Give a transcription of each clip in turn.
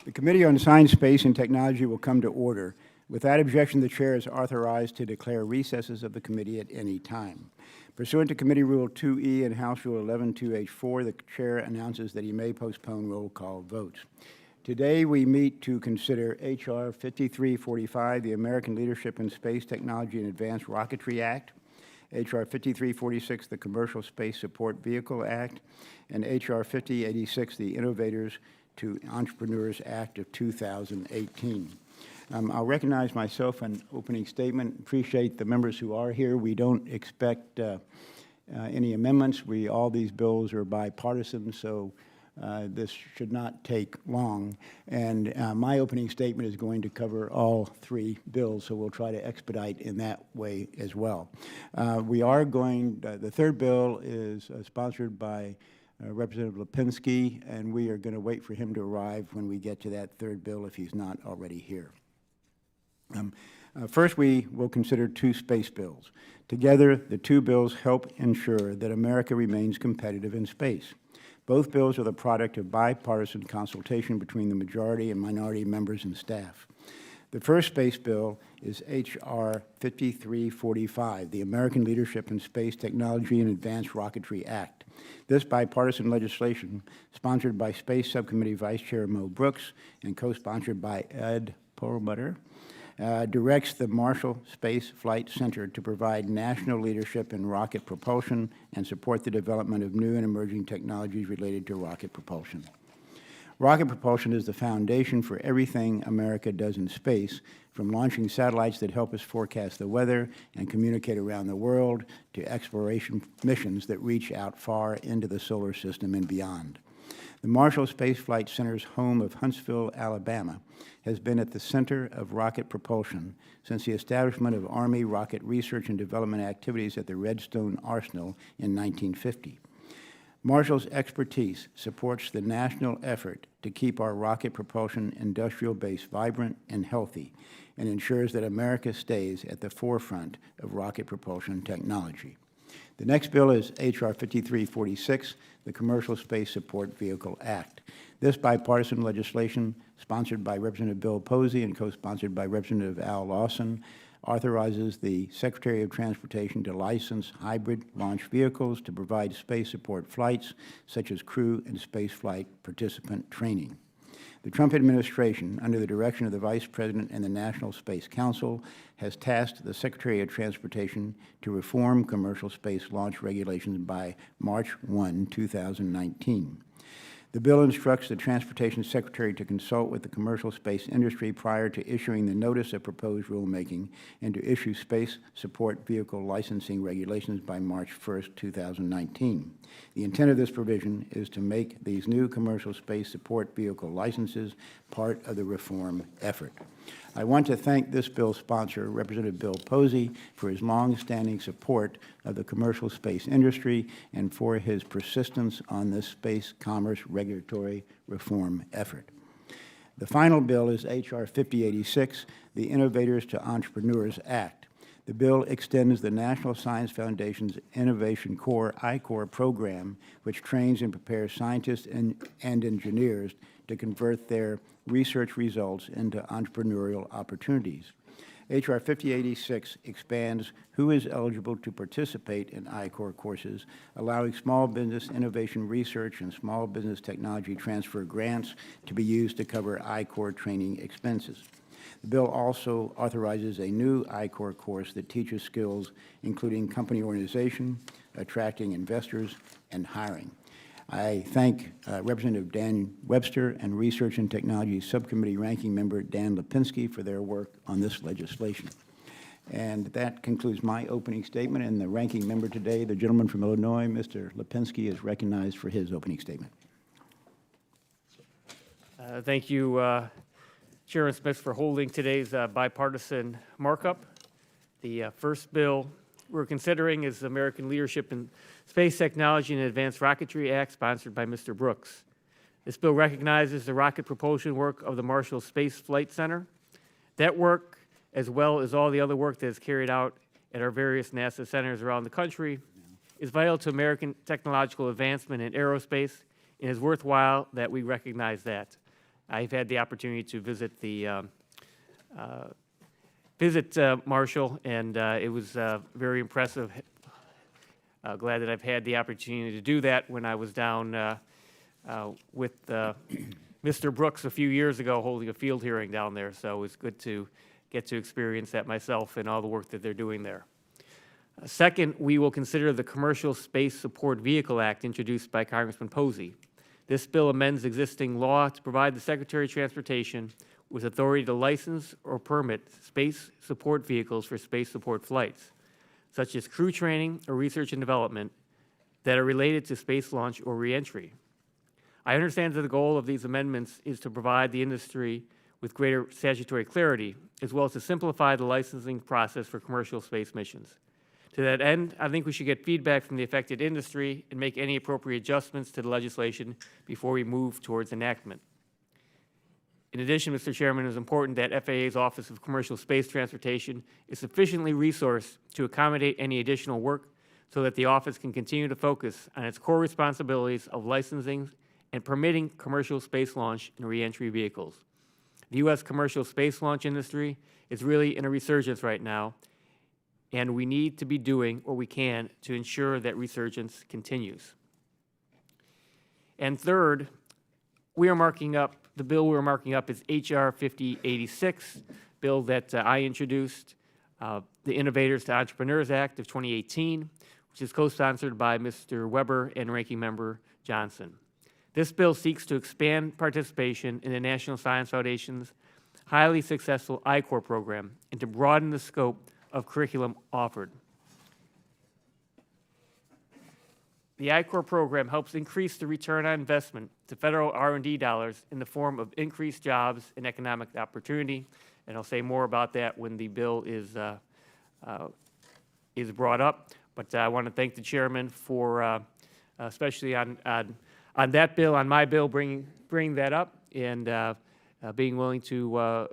The Committee on Science, Space, and Technology will come to order. Without objection, the Chair is authorized to declare recesses of the committee at any time. Pursuant to Committee Rule 2E and House Rule 11-2H4, the Chair announces that he may postpone roll call votes. Today, we meet to consider H.R. 5345, the American Leadership in Space Technology and Advanced Rocketry Act, H.R. 5346, the Commercial Space Support Vehicle Act, and H.R. 5086, the Innovators to Entrepreneurs Act of 2018. I'll recognize myself an opening statement. Appreciate the members who are here. We don't expect any amendments. All these bills are bipartisan, so this should not take long. And my opening statement is going to cover all three bills, so we'll try to expedite in that way as well. The third bill is sponsored by Representative Lipinski, and we are going to wait for him to arrive when we get to that third bill if he's not already here. First, we will consider two space bills. Together, the two bills help ensure that America remains competitive in space. Both bills are the product of bipartisan consultation between the majority and minority members and staff. The first space bill is H.R. 5345, the American Leadership in Space Technology and Advanced Rocketry Act. This bipartisan legislation, sponsored by Space Subcommittee Vice Chair Mo Brooks and co-sponsored by Ed Perlmutter, directs the Marshall Space Flight Center to provide national leadership in rocket propulsion and support the development of new and emerging technologies related to rocket propulsion. Rocket propulsion is the foundation for everything America does in space, from launching satellites that help us forecast the weather and communicate around the world to exploration missions that reach out far into the solar system and beyond. The Marshall Space Flight Center's home of Huntsville, Alabama, has been at the center of rocket propulsion since the establishment of Army rocket research and development activities at the Redstone Arsenal in 1950. Marshall's expertise supports the national effort to keep our rocket propulsion industrial base vibrant and healthy, and ensures that America stays at the forefront of rocket propulsion technology. The next bill is H.R. 5346, the Commercial Space Support Vehicle Act. This bipartisan legislation, sponsored by Representative Bill Posey and co-sponsored by Representative Al Lawson, authorizes the Secretary of Transportation to license hybrid launch vehicles to provide space support flights, such as crew and spaceflight participant training. The Trump administration, under the direction of the Vice President and the National Space Council, has tasked the Secretary of Transportation to reform commercial space launch regulations by March 1, 2019. The bill instructs the Transportation Secretary to consult with the commercial space industry prior to issuing the notice of proposed rulemaking and to issue space support vehicle licensing regulations by March 1, 2019. The intent of this provision is to make these new commercial space support vehicle licenses part of the reform effort. I want to thank this bill's sponsor, Representative Bill Posey, for his long-standing support of the commercial space industry and for his persistence on this space commerce regulatory reform effort. The final bill is H.R. 5086, the Innovators to Entrepreneurs Act. The bill extends the National Science Foundation's Innovation Corps, I-Corps program, which trains and prepares scientists and engineers to convert their research results into entrepreneurial opportunities. H.R. 5086 expands who is eligible to participate in I-Corps courses, allowing small business innovation research and small business technology transfer grants to be used to cover I-Corps training expenses. The bill also authorizes a new I-Corps course that teaches skills including company organization, attracting investors, and hiring. I thank Representative Dan Webster and Research and Technology Subcommittee Ranking Member Dan Lipinski for their work on this legislation. And that concludes my opening statement. And the ranking member today, the gentleman from Illinois, Mr. Lipinski, is recognized for his opening statement. Thank you, Chairman Smith, for holding today's bipartisan markup. The first bill we're considering is the American Leadership in Space Technology and Advanced Rocketry Act, sponsored by Mr. Brooks. This bill recognizes the rocket propulsion work of the Marshall Space Flight Center. That work, as well as all the other work that is carried out at our various NASA centers around the country, is vital to American technological advancement in aerospace, and is worthwhile that we recognize that. I've had the opportunity to visit the Marshall, and it was very impressive. Glad that I've had the opportunity to do that when I was down with Mr. Brooks a few years ago holding a field hearing down there, so it was good to get to experience that myself and all the work that they're doing there. Second, we will consider the Commercial Space Support Vehicle Act introduced by Congressman Posey. This bill amends existing law to provide the Secretary of Transportation with authority to license or permit space support vehicles for space support flights, such as crew training or research and development that are related to space launch or reentry. I understand that the goal of these amendments is to provide the industry with greater statutory clarity, as well as to simplify the licensing process for commercial space missions. To that end, I think we should get feedback from the affected industry and make any appropriate adjustments to the legislation before we move towards enactment. In addition, Mr. Chairman, it is important that FAA's Office of Commercial Space Transportation is sufficiently resourced to accommodate any additional work so that the office can continue to focus on its core responsibilities of licensing and permitting commercial space launch and reentry vehicles. The U.S. commercial space launch industry is really in a resurgence right now, and we need to be doing what we can to ensure that resurgence continues. And third, the bill we're marking up is H.R. 5086, bill that I introduced, the Innovators to Entrepreneurs Act of 2018, which is co-sponsored by Mr. Weber and Ranking Member Johnson. This bill seeks to expand participation in the National Science Foundation's highly successful I-Corps program and to broaden the scope of curriculum offered. The I-Corps program helps increase the return on investment to federal R&D dollars in the form of increased jobs and economic opportunity, and I'll say more about that when the bill is brought up. But I want to thank the chairman for, especially on that bill, on my bill, bringing that up and being willing to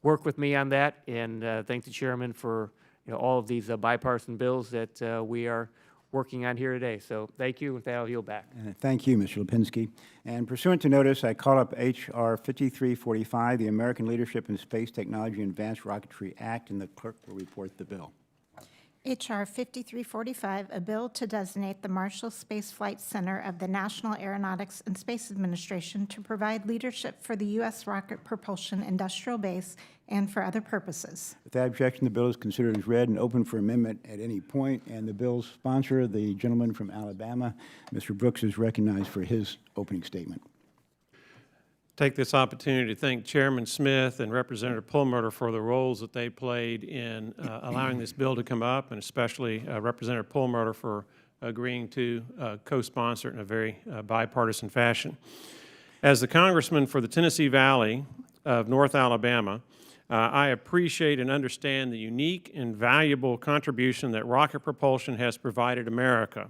work with me on that, and thank the chairman for all of these bipartisan bills that we are working on here today. So thank you, and I'll yield back. Thank you, Mr. Lipinski. And pursuant to notice, I call up H.R. 5345, the American Leadership in Space Technology and Advanced Rocketry Act, and the clerk will report the bill. H.R. 5345, a bill to designate the Marshall Space Flight Center of the National Aeronautics and Space Administration to provide leadership for the U.S. rocket propulsion industrial base and for other purposes. Without objection, the bill is considered as read and open for amendment at any point. And the bill's sponsor, the gentleman from Alabama, Mr. Brooks, is recognized for his opening statement. Take this opportunity to thank Chairman Smith and Representative Perlmutter for the roles that they played in allowing this bill to come up, and especially Representative Perlmutter for agreeing to co-sponsor it in a very bipartisan fashion. As the Congressman for the Tennessee Valley of North Alabama, I appreciate and understand the unique and valuable contribution that rocket propulsion has provided America.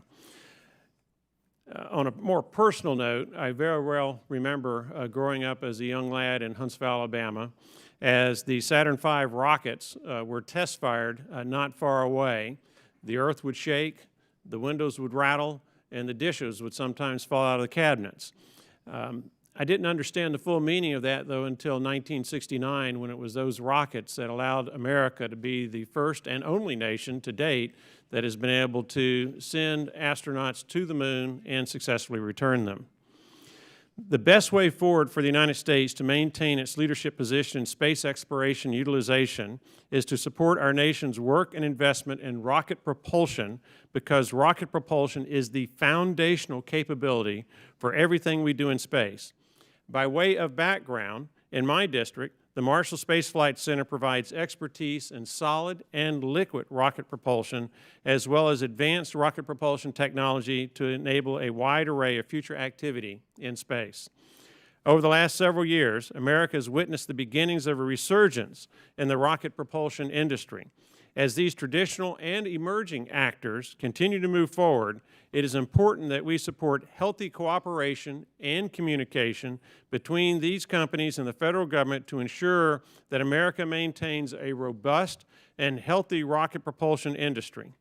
On a more personal note, I very well remember growing up as a young lad in Huntsville, Alabama, as the Saturn V rockets were test fired not far away. The earth would shake, the windows would rattle, and the dishes would sometimes fall out of the cabinets. I didn't understand the full meaning of that, though, until 1969, when it was those rockets that allowed America to be the first and only nation to date that has been able to send astronauts to the moon and successfully return them. The best way forward for the United States to maintain its leadership position in space exploration utilization is to support our nation's work and investment in rocket propulsion, because rocket propulsion is the foundational capability for everything we do in space. By way of background, in my district, the Marshall Space Flight Center provides expertise in solid and liquid rocket propulsion, as well as advanced rocket propulsion technology to enable a wide array of future activity in space. Over the last several years, America has witnessed the beginnings of a resurgence in the rocket propulsion industry. As these traditional and emerging actors continue to move forward, it is important that we support healthy cooperation and communication between these companies and the federal government to ensure that America maintains a robust and healthy rocket propulsion industry.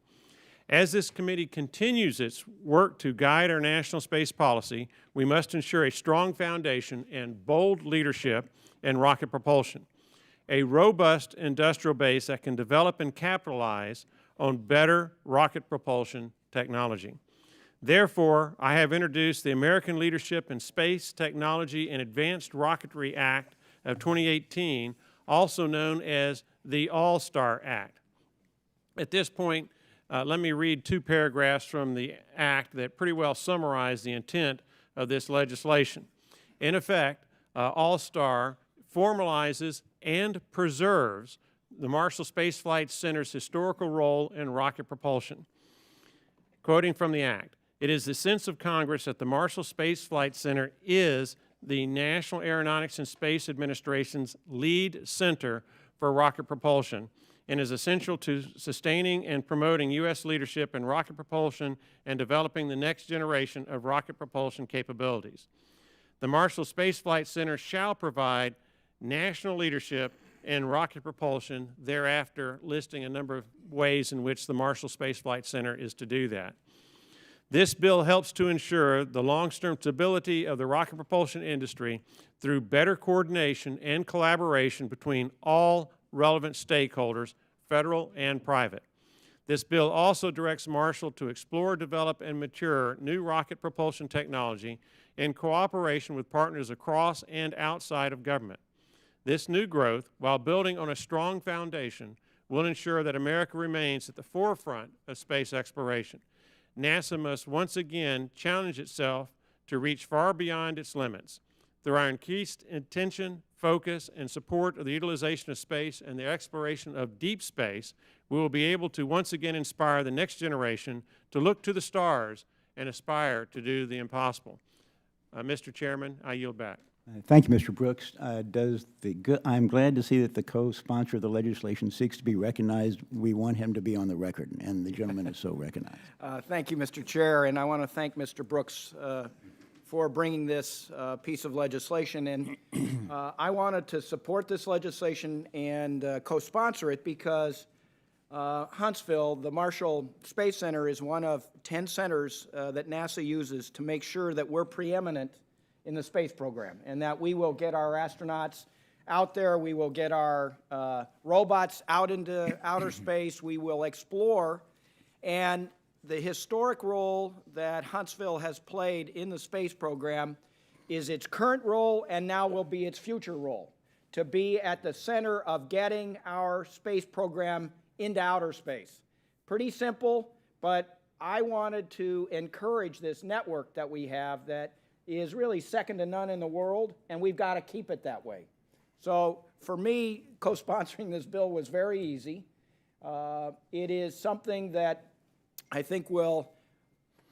As this committee continues its work to guide our national space policy, we must ensure a strong foundation and bold leadership in rocket propulsion, a robust industrial base that can develop and capitalize on better rocket propulsion technology. Therefore, I have introduced the American Leadership in Space Technology and Advanced Rocketry Act of 2018, also known as the All-Star Act. At this point, let me read 2 paragraphs from the Act that pretty well summarize the intent of this legislation. In effect, All-Star formalizes and preserves the Marshall Space Flight Center's historical role in rocket propulsion. Quoting from the Act, "It is the sense of Congress that the Marshall Space Flight Center is the National Aeronautics and Space Administration's lead center for rocket propulsion and is essential to sustaining and promoting U.S. leadership in rocket propulsion and developing the next generation of rocket propulsion capabilities. The Marshall Space Flight Center shall provide national leadership in rocket propulsion," thereafter listing a number of ways in which the Marshall Space Flight Center is to do that. This bill helps to ensure the long-term stability of the rocket propulsion industry through better coordination and collaboration between all relevant stakeholders, federal and private. This bill also directs Marshall to explore, develop, and mature new rocket propulsion technology in cooperation with partners across and outside of government. This new growth, while building on a strong foundation, will ensure that America remains at the forefront of space exploration. NASA must once again challenge itself to reach far beyond its limits. Through our increased attention, focus, and support of the utilization of space and the exploration of deep space, we will be able to once again inspire the next generation to look to the stars and aspire to do the impossible. Mr. Chairman, I yield back. Thank you, Mr. Brooks. I'm glad to see that the co-sponsor of the legislation seeks to be recognized. We want him to be on the record, and the gentleman is so recognized. Thank you, Mr. Chair, and I want to thank Mr. Brooks for bringing this piece of legislation in. I wanted to support this legislation and co-sponsor it because Huntsville, the Marshall Space Center, is one of 10 centers that NASA uses to make sure that we're preeminent in the space program, and that we will get our astronauts out there, we will get our robots out into outer space, we will explore, and the historic role that Huntsville has played in the space program is its current role and now will be its future role, to be at the center of getting our space program into outer space. Pretty simple, but I wanted to encourage this network that we have that is really second to none in the world, and we've got to keep it that way. So for me, co-sponsoring this bill was very easy. It is something that I think will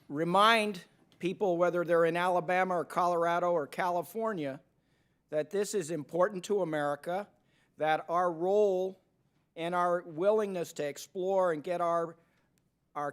remind people, whether they're in Alabama or Colorado or California, that this is important to America, that our role and our willingness to explore and get our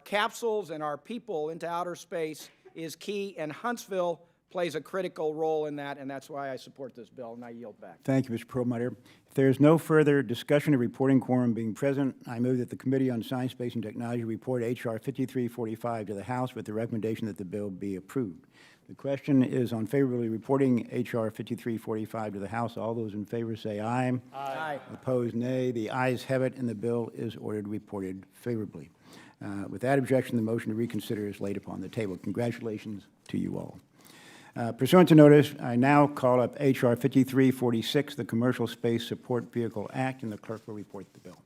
capsules and our people into outer space is key, and Huntsville plays a critical role in that, and that's why I support this bill, and I yield back. Thank you, Mr. Perlmutter. If there is no further discussion of reporting quorum being present, I move that the Committee on Science, Space, and Technology report H.R. 5345 to the House with the recommendation that the bill be approved. The question is on favorably reporting H.R. 5345 to the House. All those in favor say aye. Aye. Opposed, nay. The ayes have it, and the bill is ordered reported favorably. With that objection, the motion to reconsider is laid upon the table. Congratulations to you all. Pursuant to notice, I now call up H.R. 5346, the Commercial Space Support Vehicle Act, and the clerk will report the bill.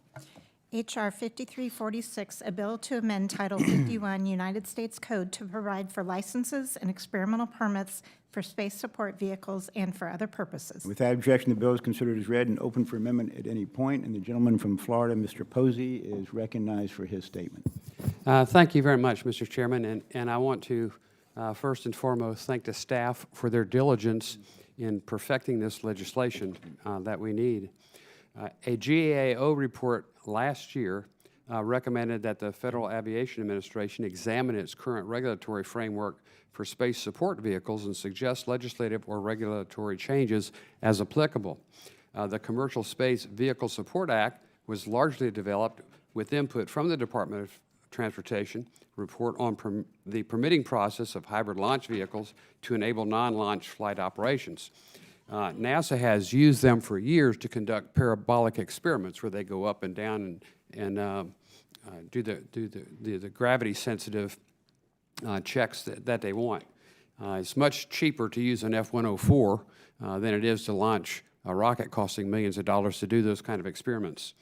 H.R. 5346, a bill to amend Title 51 United States Code to provide for licenses and experimental permits for space support vehicles and for other purposes. With that objection, the bill is considered as read and open for amendment at any point, and the gentleman from Florida, Mr. Posey, is recognized for his statement. Thank you very much, Mr. Chairman, and I want to first and foremost thank the staff for their diligence in perfecting this legislation that we need. A GAO report last year recommended that the Federal Aviation Administration examine its current regulatory framework for space support vehicles and suggest legislative or regulatory changes as applicable. The Commercial Space Vehicle Support Act was largely developed with input from the Department of Transportation report on the permitting process of hybrid launch vehicles to enable non-launch flight operations. NASA has used them for years to conduct parabolic experiments where they go up and down and do the gravity-sensitive checks that they want. It's much cheaper to use an F-104 than it is to launch a rocket costing millions of dollars to do those kind of experiments.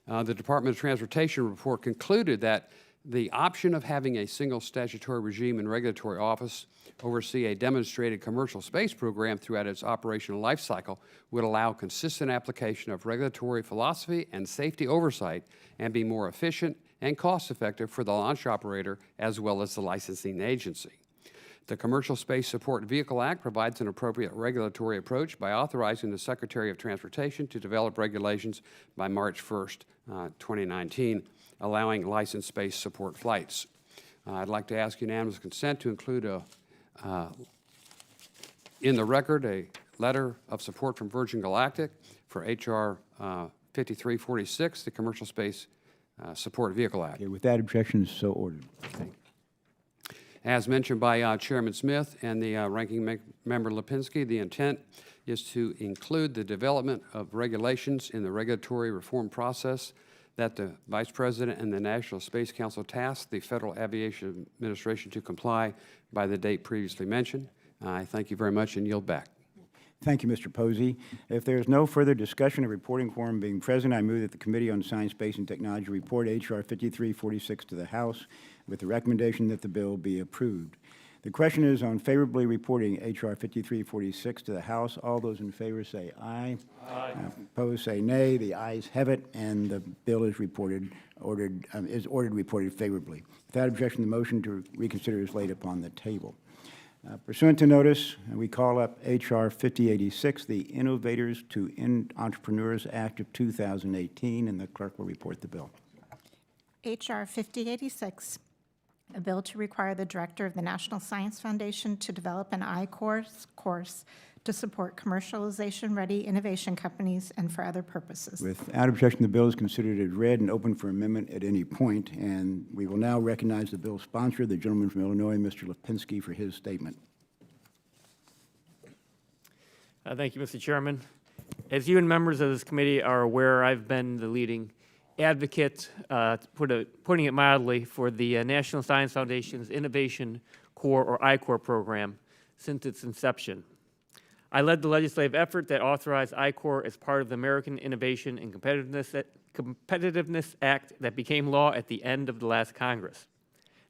The Department of Transportation report concluded that the option of having a single statutory regime and regulatory office oversee a demonstrated commercial space program throughout its operational life cycle would allow consistent application of regulatory philosophy and safety oversight and be more efficient and cost-effective for the launch operator as well as the licensing agency. The Commercial Space Support Vehicle Act provides an appropriate regulatory approach by authorizing the Secretary of Transportation to develop regulations by March 1st, 2019, allowing licensed space support flights. I'd like to ask unanimous consent to include in the record a letter of support from Virgin Galactic for H.R. 5346, the Commercial Space Support Vehicle Act. Okay, with that objection, so ordered. Okay. As mentioned by Chairman Smith and the Ranking Member Lipinski, the intent is to include the development of regulations in the regulatory reform process that the Vice President and the National Space Council tasked the Federal Aviation Administration to comply by the date previously mentioned. I thank you very much and yield back. Thank you, Mr. Posey. If there is no further discussion of reporting quorum being present, I move that the Committee on Science, Space, and Technology report H.R. 5346 to the House with the recommendation that the bill be approved. The question is on favorably reporting H.R. 5346 to the House. All those in favor say aye. Aye. Opposed say nay. The ayes have it, and the bill is ordered reported favorably. Without objection, the motion to reconsider is laid upon the table. Pursuant to notice, we call up H.R. 5086, the Innovators to Entrepreneurs Act of 2018, and the clerk will report the bill. H.R. 5086, a bill to require the director of the National Science Foundation to develop an I-course to support commercialization-ready innovation companies and for other purposes. Without objection, the bill is considered as read and open for amendment at any point, and we will now recognize the bill's sponsor, the gentleman from Illinois, Mr. Lipinski, for his statement. Thank you, Mr. Chairman. As you and members of this committee are aware, I've been the leading advocate, putting it mildly, for the National Science Foundation's Innovation Corps, or I-Corps program, since its inception. I led the legislative effort that authorized I-Corps as part of the American Innovation and Competitiveness Act that became law at the end of the last Congress.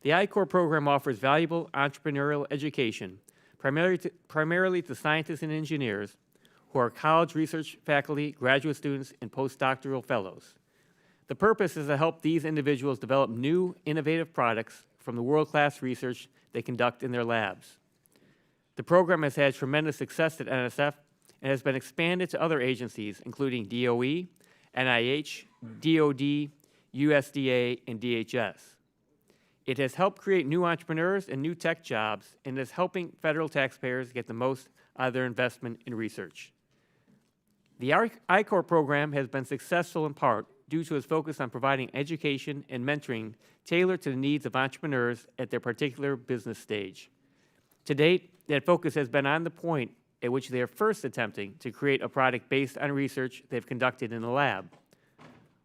The I-Corps program offers valuable entrepreneurial education, primarily to scientists and engineers who are college research faculty, graduate students, and postdoctoral fellows. The purpose is to help these individuals develop new, innovative products from the world-class research they conduct in their labs. The program has had tremendous success at NSF and has been expanded to other agencies, including DOE, NIH, DOD, USDA, and DHS. It has helped create new entrepreneurs and new tech jobs, and is helping federal taxpayers get the most out of their investment in research. The I-Corps program has been successful in part due to its focus on providing education and mentoring tailored to the needs of entrepreneurs at their particular business stage. To date, that focus has been on the point at which they are first attempting to create a product based on research they've conducted in the lab.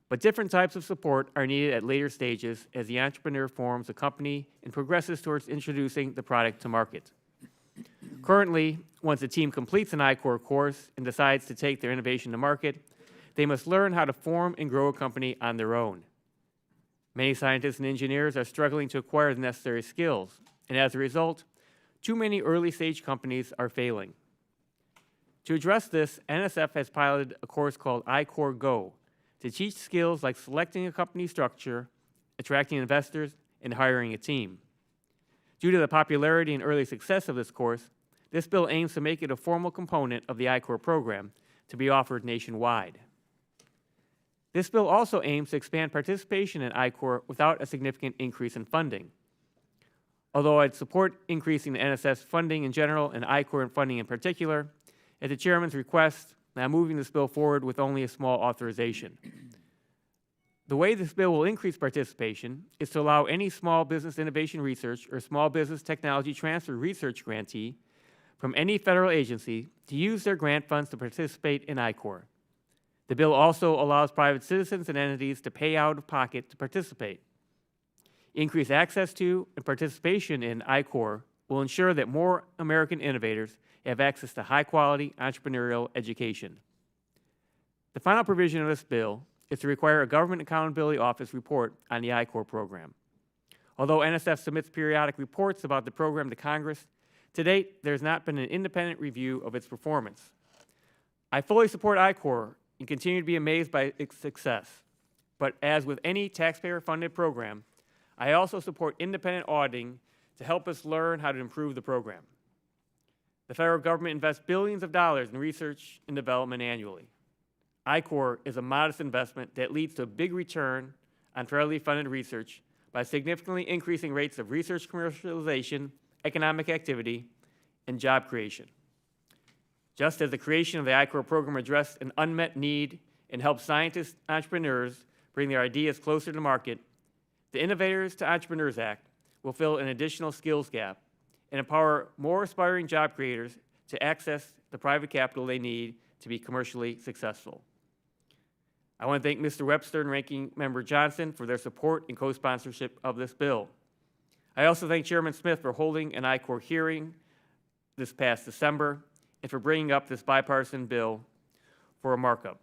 But different types of support are needed at later stages as the entrepreneur forms a company and progresses towards introducing the product to market. Currently, once a team completes an I-Corps course and decides to take their innovation to market, they must learn how to form and grow a company on their own. Many scientists and engineers are struggling to acquire the necessary skills, and as a result, too many early-stage companies are failing. To address this, NSF has piloted a course called I-Corps Go to teach skills like selecting a company structure, attracting investors, and hiring a team. Due to the popularity and early success of this course, this bill aims to make it a formal component of the I-Corps program to be offered nationwide. This bill also aims to expand participation in I-Corps without a significant increase in funding. Although I'd support increasing the NSF's funding in general and I-Corps funding in particular, at the Chairman's request, I'm moving this bill forward with only a small authorization. The way this bill will increase participation is to allow any small business innovation research or small business technology transfer research grantee from any federal agency to use their grant funds to participate in I-Corps. The bill also allows private citizens and entities to pay out of pocket to participate. Increased access to and participation in I-Corps will ensure that more American innovators have access to high-quality entrepreneurial education. The final provision of this bill is to require a Government Accountability Office report on the I-Corps program. Although NSF submits periodic reports about the program to Congress, to date, there has not been an independent review of its performance. I fully support I-Corps and continue to be amazed by its success. But as with any taxpayer-funded program, I also support independent auditing to help us learn how to improve the program. The federal government invests billions of dollars in research and development annually. I-Corps is a modest investment that leads to a big return on federally funded research by significantly increasing rates of research commercialization, economic activity, and job creation. Just as the creation of the I-Corps program addressed an unmet need and helped scientists and entrepreneurs bring their ideas closer to market, the Innovators to Entrepreneurs Act will fill an additional skills gap and empower more aspiring job creators to access the private capital they need to be commercially successful. I want to thank Mr. Webster and Ranking Member Johnson for their support and co-sponsorship of this bill. I also thank Chairman Smith for holding an I-Corps hearing this past December and for bringing up this bipartisan bill for a markup.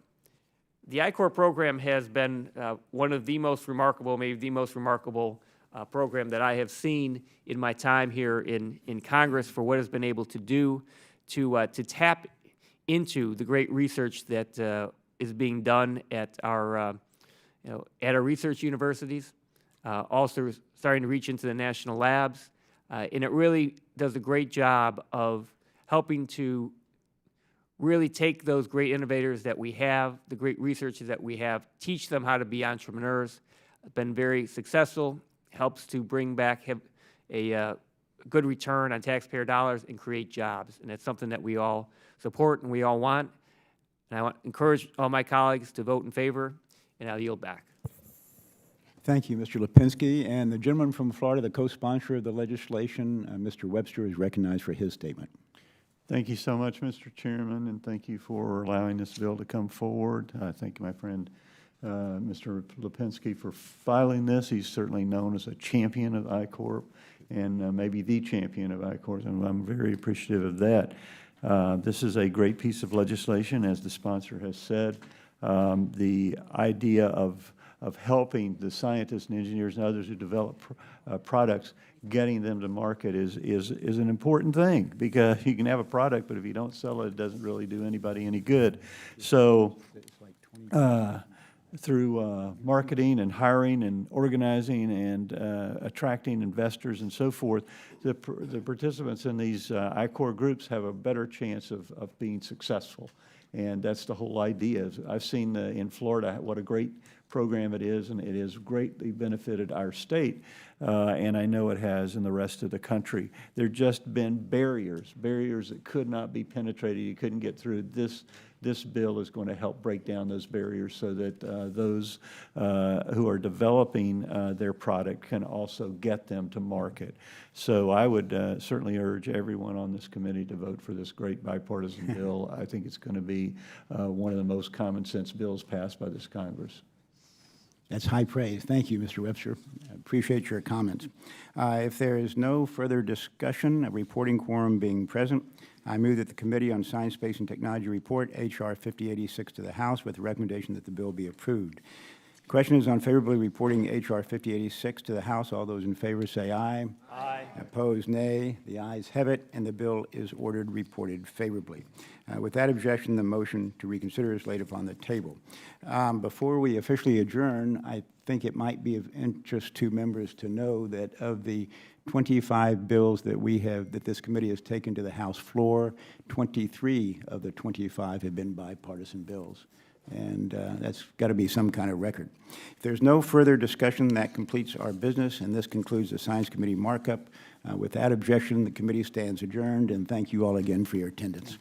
The I-Corps program has been one of the most remarkable, maybe the most remarkable program that I have seen in my time here in Congress for what it's been able to do to tap into the great research that is being done at our research universities, also starting to reach into the national labs, and it really does a great job of helping to really take those great innovators that we have, the great researchers that we have, teach them how to be entrepreneurs. It's been very successful, helps to bring back a good return on taxpayer dollars and create jobs, and it's something that we all support and we all want. And I want to encourage all my colleagues to vote in favor, and I'll yield back. Thank you, Mr. Lipinski. And the gentleman from Florida, the co-sponsor of the legislation, Mr. Webster, is recognized for his statement. Thank you so much, Mr. Chairman, and thank you for allowing this bill to come forward. I thank my friend, Mr. Lipinski, for filing this. He's certainly known as a champion of I-Corps and maybe the champion of I-Corps, and I'm very appreciative of that. This is a great piece of legislation, as the sponsor has said. The idea of helping the scientists and engineers and others who develop products, getting them to market is an important thing, because you can have a product, but if you don't sell it, it doesn't really do anybody any good. So through marketing and hiring and organizing and attracting investors and so forth, the participants in these I-Corps groups have a better chance of being successful. And that's the whole idea. I've seen in Florida what a great program it is, and it has greatly benefited our state, and I know it has in the rest of the country. There have just been barriers that could not be penetrated. You couldn't get through. This bill is going to help break down those barriers so that those who are developing their product can also get them to market. So I would certainly urge everyone on this committee to vote for this great bipartisan bill. I think it's going to be one of the most common sense bills passed by this Congress. That's high praise. Thank you, Mr. Webster. I appreciate your comments. If there is no further discussion, a reporting quorum being present, I move that the Committee on Science, Space, and Technology report H.R. 5086 to the House with the recommendation that the bill be approved. The question is on favorably reporting H.R. 5086 to the House. All those in favor say aye. Aye. Opposed, nay. The ayes have it, and the bill is ordered reported favorably. With that objection, the motion to reconsider is laid upon the table. Before we officially adjourn, I think it might be of interest to members to know that of the 25 bills that that this committee has taken to the House floor, 23 of the 25 have been bipartisan bills. And that's got to be some kind of record. If there's no further discussion, that completes our business, and this concludes the Science Committee markup. With that objection, the committee stands adjourned, and thank you all again for your attendance.